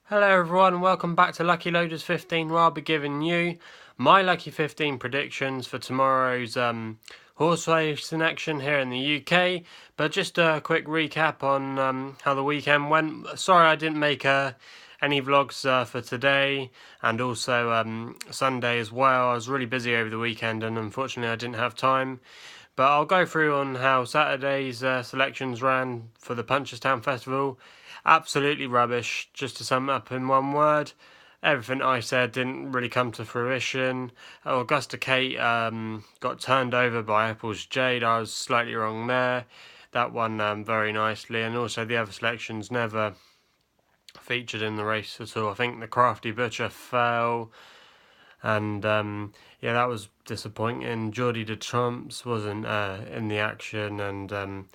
Hello everyone, welcome back to Lucky15, where I'll be giving you my Lucky 15 predictions for tomorrow's horse racing action here in the UK. But just a quick recap on how the weekend went. Sorry I didn't make any vlogs for today and also Sunday as well. I was really busy over the weekend and unfortunately I didn't have time. But I'll go through on how Saturday's selections ran for the Punchestown Festival. Absolutely rubbish, just to sum up in one word. Everything I said didn't really come to fruition. Augusta Kate got turned over by Apple's Jade. I was slightly wrong there. That won very nicely, and also the other selections never featured in the race at all. I think the Crafty Butcher fell, and yeah, that was disappointing. Geordie de Trumps wasn't in the action, and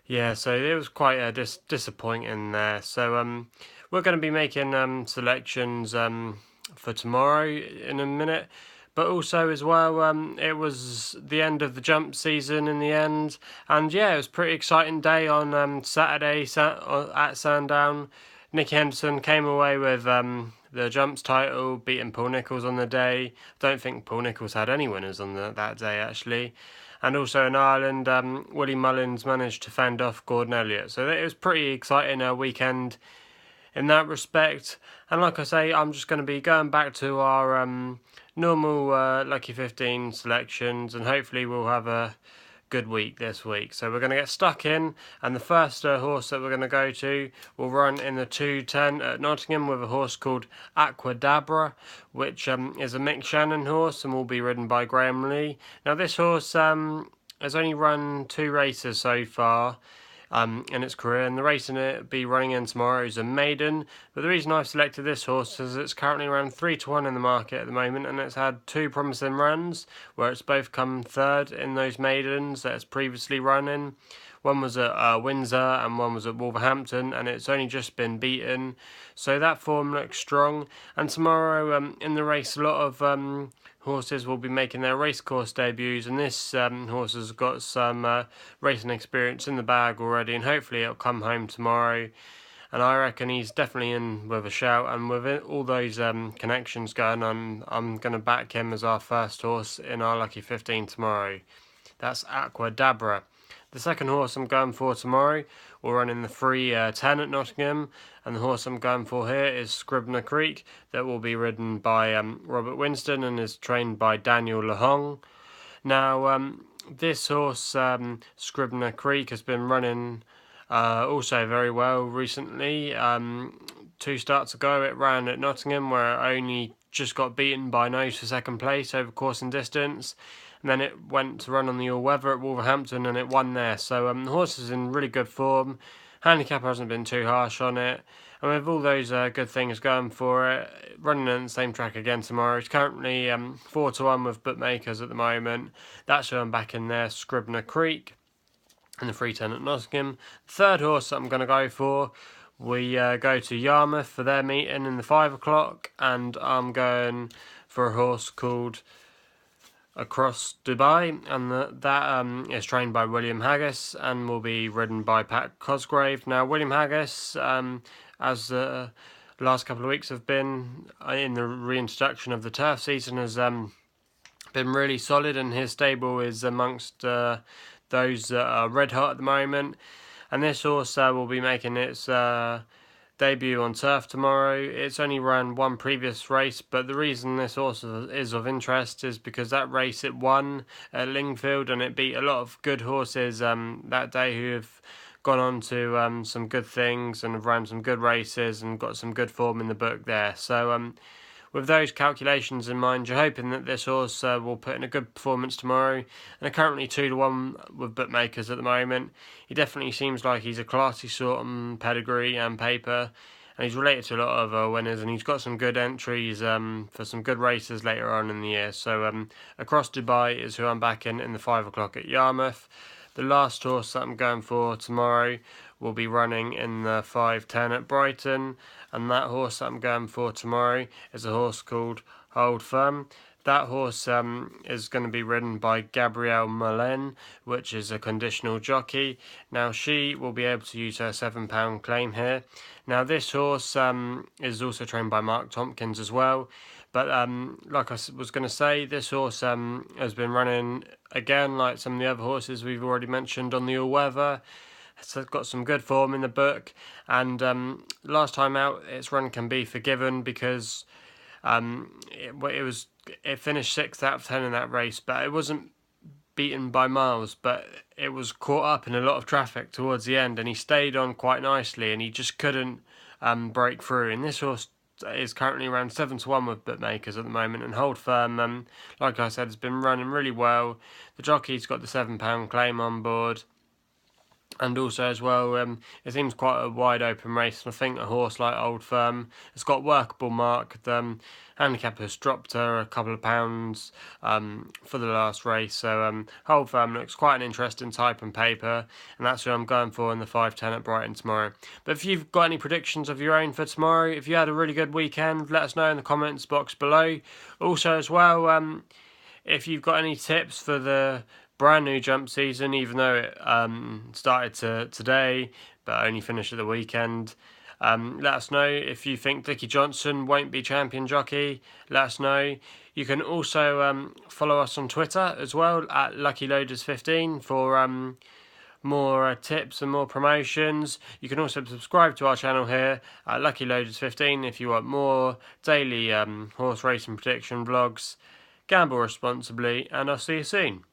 yeah, so it was quite disappointing there. So we're going to be making selections for tomorrow in a minute. But also as well, it was the end of the jump season in the end. And yeah, it was a pretty exciting day on Saturday at Sandown. Nicky Henderson came away with the jumps title, beating Paul Nicholls on the day. I don't think Paul Nicholls had any winners on that day, actually. And also in Ireland, Willie Mullins managed to fend off Gordon Elliott. So it was pretty exciting weekend in that respect. And like I say, I'm just going to be going back to our normal Lucky 15 selections, and hopefully we'll have a good week this week. So we're going to get stuck in, and the first horse that we're going to go to will run in the 2:10 at Nottingham with a horse called Aquadabra, which is a Mick Shannon horse and will be ridden by Graham Lee. Now this horse has only run 2 races so far in its career, and the race in it be running in tomorrow is a maiden. But the reason I've selected this horse is it's currently around 3-1 in the market at the moment, and it's had 2 promising runs where it's both come third in those maidens that it's previously run in. One was at Windsor and one was at Wolverhampton, and it's only just been beaten. So that form looks strong. And tomorrow in the race, a lot of horses will be making their racecourse debuts, and this horse has got some racing experience in the bag already, and hopefully it'll come home tomorrow. And I reckon he's definitely in with a shout, and with all those connections going on, I'm going to back him as our first horse in our Lucky 15 tomorrow. That's Aquadabra. The second horse I'm going for tomorrow will run in the 3:10 at Nottingham, and the horse I'm going for here is Scribner Creek, that will be ridden by Robert Winston and is trained by Daniel Lahong. Now, this horse, Scribner Creek, has been running also very well recently. 2 starts ago it ran at Nottingham, where it only just got beaten by Nose for second place over course and distance. And then it went to run on the all-weather at Wolverhampton and it won there. So the horse is in really good form. Handicapper hasn't been too harsh on it. And with all those good things going for it, running on the same track again tomorrow, it's currently 4-1 with bookmakers at the moment. That's who I'm back in there, Scribner Creek, and the 3:10 at Nottingham. The third horse that I'm going to go for, we go to Yarmouth for their meeting in the 5 o'clock, and I'm going for a horse called Across Dubai, and that is trained by William Haggis and will be ridden by Pat Cosgrave. Now, William Haggis, as the last couple of weeks have been in the reintroduction of the turf season, has been really solid, and his stable is amongst those that are red hot at the moment. And this horse will be making its debut on turf tomorrow. It's only ran 1 previous race, but the reason this horse is of interest is because that race it won at Lingfield, and it beat a lot of good horses that day who have gone on to some good things and have ran some good races and got some good form in the book there. So with those calculations in mind, you're hoping that this horse will put in a good performance tomorrow, and are currently 2-1 with bookmakers at the moment. He definitely seems like he's a classy sort on pedigree and paper, and he's related to a lot of winners, and he's got some good entries for some good races later on in the year. So Across Dubai is who I'm backing in the 5 o'clock at Yarmouth. The last horse that I'm going for tomorrow will be running in the 5:10 at Brighton, and that horse that I'm going for tomorrow is a horse called Hold Firm. that horse is going to be ridden by Gabrielle Mullen, which is a conditional jockey. Now she will be able to use her £7 claim here. Now this horse is also trained by Mark Tompkins as well. But like I was going to say, this horse has been running again like some of the other horses we've already mentioned on the all-weather. It's got some good form in the book, and last time out its run can be forgiven because it finished 6th out of 10 in that race, but it wasn't beaten by miles, but it was caught up in a lot of traffic towards the end, and he stayed on quite nicely, and he just couldn't break through. And this horse is currently around 7-1 with bookmakers at the moment, and Hold Firm, like I said, has been running really well. The jockey's got the £7 claim on board. And also as well, it seems quite a wide open race, and I think a horse like Old Firm has got workable mark. The handicap has dropped her a couple of pounds for the last race, so Old Firm looks quite an interesting type and paper, and that's who I'm going for in the 5-10 at Brighton tomorrow. But if you've got any predictions of your own for tomorrow, if you had a really good weekend, let us know in the comments box below. Also as well, if you've got any tips for the brand new jump season, even though it started today but only finished at the weekend, let us know. If you think Dickie Johnson won't be champion jockey, let us know. You can also follow us on Twitter as well at Lucky15 for more tips and more promotions. You can also subscribe to our channel here at Lucky15 if you want more daily horse racing prediction vlogs. Gamble responsibly, and I'll see you soon.